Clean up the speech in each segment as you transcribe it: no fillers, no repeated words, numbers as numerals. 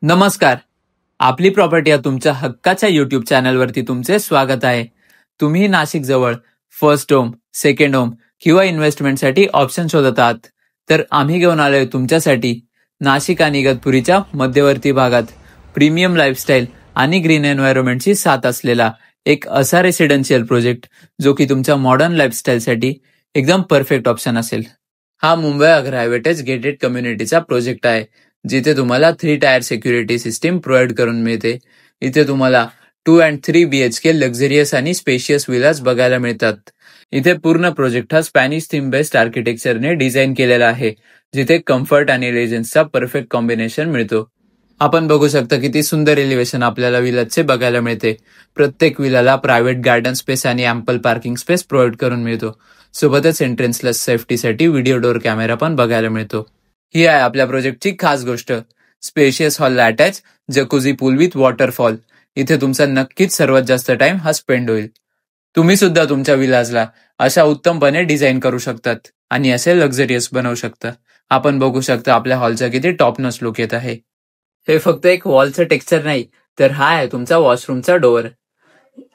नमस्कार. आपली प्रॉपर्टी या तुमच्या हक्काच्या युट्यूब चॅनलवरती तुमचे स्वागत आहे. तुम्ही नाशिक जवळ फर्स्ट होम, सेकंड होम किंवा इन्व्हेस्टमेंटसाठी ऑप्शन शोधत आहात, तर आम्ही घेऊन आलोय तुमच्यासाठी नाशिक आणि इगतपुरीच्या मध्यवर्ती भागात प्रीमियम लाईफस्टाईल आणि ग्रीन एन्व्हायरमेंटची साथ असलेला एक असा रेसिडेन्शियल प्रोजेक्ट जो की तुमच्या मॉडर्न लाईफस्टाईलसाठी एकदम परफेक्ट ऑप्शन असेल. हा मुंबई अग्रा हायवेटेज गेटेड कम्युनिटीचा प्रोजेक्ट आहे, जिथे तुम्हाला 3 टायर सिक्युरिटी सिस्टीम प्रोव्हाइड करून मिळते. इथे तुम्हाला 2 and 3 BHK लक्झरियस आणि स्पेशियस विलाज बघायला मिळतात. इथे पूर्ण प्रोजेक्ट हा स्पॅनिश थीम बेस्ड आर्किटेक्चरने डिझाईन केलेला आहे, जिथे कम्फर्ट आणि एलिजन्सचा परफेक्ट कॉम्बिनेशन मिळतो. आपण बघू शकता किती सुंदर एलिव्हेशन आपल्याला विलाजचे बघायला मिळते. प्रत्येक विलाला प्रायव्हेट गार्डन स्पेस आणि अँपल पार्किंग स्पेस प्रोव्हाइड करून मिळतो. सोबतच एंट्रन्सला सेफ्टीसाठी व्हिडिओ डोअर कॅमेरा पण बघायला मिळतो. ही आहे आपल्या प्रोजेक्टची खास गोष्ट, spacious hall attach jacuzzi pool with waterfall. इथे तुमचा नक्कीच सर्वात जास्त टाइम हा स्पेंड होईल. तुम्ही सुद्धा तुमच्या विलाजला अशा उत्तमपणे डिझाईन करू शकतात आणि असे लक्झरियस बनवू शकता. आपण बघू शकता आपल्या हॉलचा किती टॉप नॉच लुक येत आहे. हे फक्त एक वॉलचं टेक्स्चर नाही, तर हा आहे तुमचा वॉशरूमचा डोअर.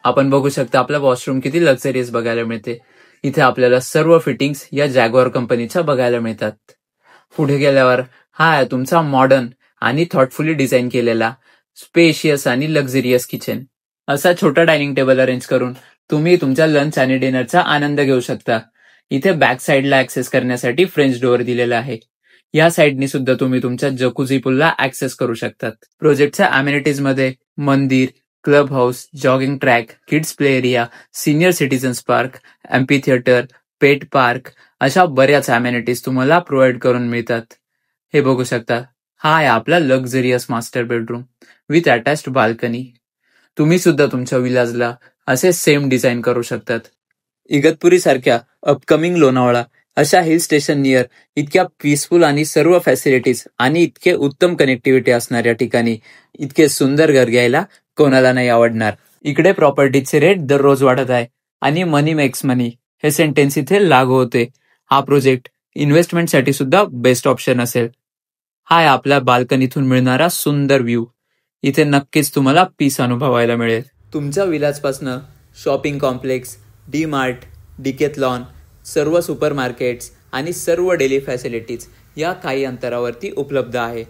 आपण बघू शकता आपला वॉशरूम किती लक्झरियस बघायला मिळते. इथे आपल्याला सर्व फिटिंग्स या जॅग्वार कंपनीच्या बघायला मिळतात. पुढे गेल्यावर हा आहे तुमचा मॉडर्न आणि थॉटफुली डिझाईन केलेला स्पेशियस आणि लक्झरियस किचन. असा छोटा डायनिंग टेबल अरेंज करून तुम्ही तुमच्या लंच आणि डिनरचा आनंद घेऊ शकता. इथे बॅक साइडला ऍक्सेस करण्यासाठी फ्रेंच डोअर दिलेला आहे. या साइडनी सुद्धा तुम्ही तुमच्या जकुझी पूलला ऍक्सेस करू शकतात. प्रोजेक्टच्या अमेनिटीज मध्ये मंदिर, club house, jogging track, kids play area, senior citizens park, amphitheatre, pet park अशा बऱ्याच अमेनिटीज तुम्हाला प्रोव्हाइड करून मिळतात. हे बघू शकता, हा आहे आपला luxurious master bedroom with attached balcony. तुम्ही सुद्धा तुमच्या विलाजला असे सेम डिझाईन करू शकतात. इगतपुरी सारख्या अपकमिंग लोणावळा अशा हिल स्टेशन नियर इतक्या पीसफुल आणि सर्व फॅसिलिटीज आणि इतके उत्तम कनेक्टिव्हिटी असणाऱ्या ठिकाणी इतके सुंदर घर घ्यायला कोणाला नाही आवडणार. इकडे प्रॉपर्टीचे रेट दररोज वाढत आहे आणि मनी मेक्स मनी हे सेंटेन्स इथे लागू होते. हा प्रोजेक्ट इन्व्हेस्टमेंटसाठी सुद्धा बेस्ट ऑप्शन असेल. हा आहे आपल्या बाल्कनीतून मिळणारा सुंदर व्ह्यू. इथे नक्कीच तुम्हाला पीस अनुभवायला मिळेल. तुमच्या विलाजपासनं shopping complex, D Mart, Decathlon, सर्व सुपर मार्केट्स आणि सर्व डेली फॅसिलिटीज या काही अंतरावरती उपलब्ध आहे.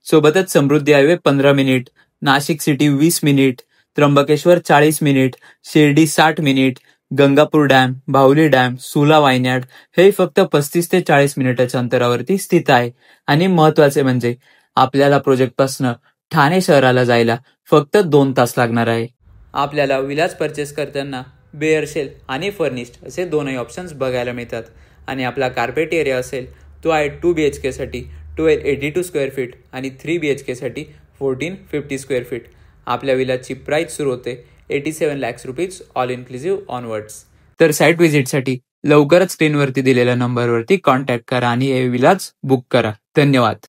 सोबतच Samruddhi highway 15 minute, Nashik city 20 minute, Trimbakeshwar 40 minute, Shirdi 60 minute, Gangapur dam, Bahuli dam, Sula vineyard हे फक्त 35 ते 40 मिनिटाच्या अंतरावरती स्थित आहे. आणि महत्वाचे म्हणजे आपल्याला प्रोजेक्टपासनं ठाणे शहराला जायला फक्त 2 तास लागणार आहे. आपल्याला विलाज परचेस करताना बेअरशेल आणि फर्निश्ड असे दोनही ऑप्शन्स बघायला मिळतात. आणि आपला कार्पेट एरिया असेल तो आहे 2 BHK साठी 1282 स्क्वेअर फीट आणि 3 BHK साठी 1450 स्क्वेअर फीट. आपल्या विलाजची प्राइस सुरू होते 87 lakhs rupees all inclusive onwards. तर साईट व्हिजिटसाठी लवकरच स्क्रीनवरती दिलेल्या नंबरवरती कॉन्टॅक्ट करा आणि हे विलाज बुक करा. धन्यवाद.